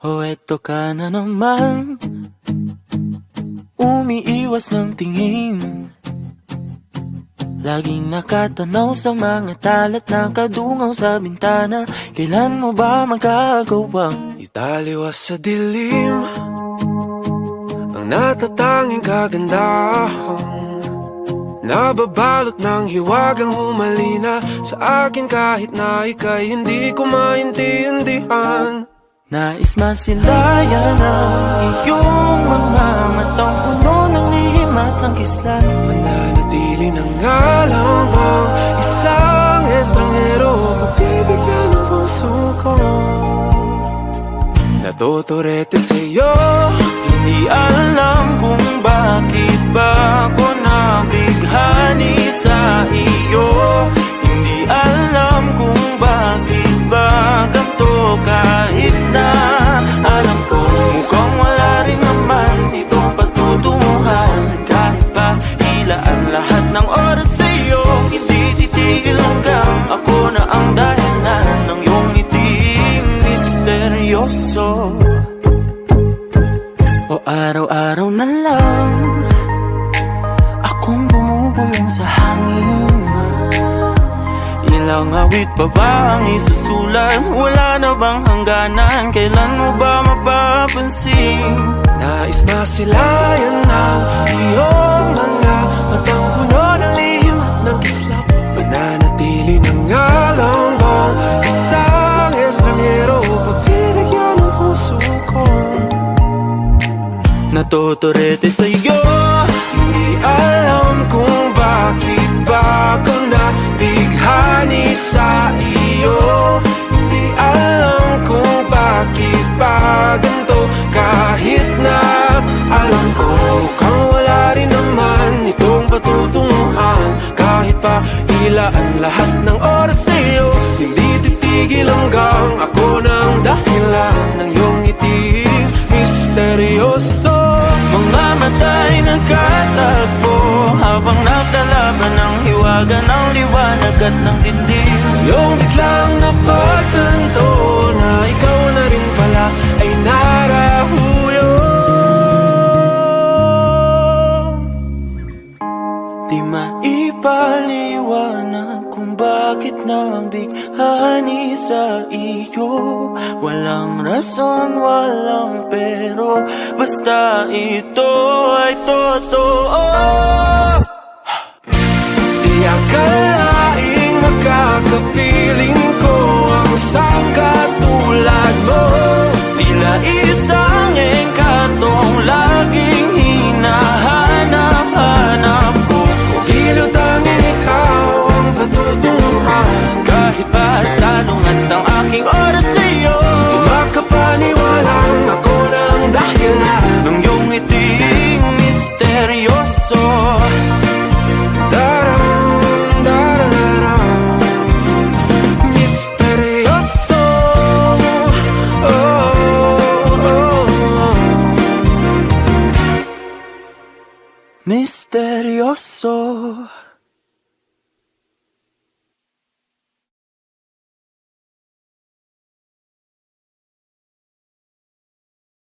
Oh, eto ka na naman, umiiwas ng tingin, laging nakatanaw sa mga talat na kadungaw sa bintana. Kailan mo ba magagawang italiwas sa dilim ang natatanging kagandahan, nababalot ng hiwagang humalina sa akin kahit na ika'y hindi ko maintindihan. Nais masilayan ang iyong mga matang puno ng lihim at ng kislat, mananatili ng ngalang ang isang estranghero, pagbibigyan ng puso ko. Natuturete sa'yo, hindi alam kung bakit ba ako nabighani sa iyo. Hindi alam kung bakit ba ganito, kahit na alam ko mukhang wala rin naman itong patutunguhan. Kahit pa ilaan lahat ng oras sa'yo, hindi titigil hanggang ako na ang dahilan ng iyong ngiting misteryoso. O araw-araw na lang akong bumubulong sa hangin. Ilang awit pa ba ang isusulat? Wala na bang hangganan? Kailan mo ba mapapansin? nais masilayan ng iyong mga matang puno ng lihim at ng kislap, mananatili ng ngalang bang isang estranghero, pagbibigyan ng puso ko. Natuturete sa'yo, hindi alam kung bakit ba ako nabighani sa iyo. Hindi alam kung bakit ba ganito, kahit na alam ko mukhang wala rin naman itong patutunguhan. Kahit pa ilaan lahat ng oras sa'yo, hindi titigil hanggang ako ng dahilan ng iyong ngiting misteryoso. mga mata'y nagkatagpo habang naglalaban ng hiwaga ng liwanag at ng dilim. Yung biglang napagtanto na ikaw na rin pala ay narahuyo. Di maipaliwanag kung bakit nabighani sa iyo. Walang rason, walang pero, basta ito ay totoo. Di akalaing makakapiling ko ang isang katulad mo. Tila isang engkantong laging hinahanap-hanap ko. Tila tanging ikaw ang patutunguhan. Kahit pa salungat ang aking oras sa'yo, Di makapaniwalang ako ng dahilan nung iyong ngiting misteryoso. Daram, daram, misteryoso. Oh, oh, oh. Misteryoso.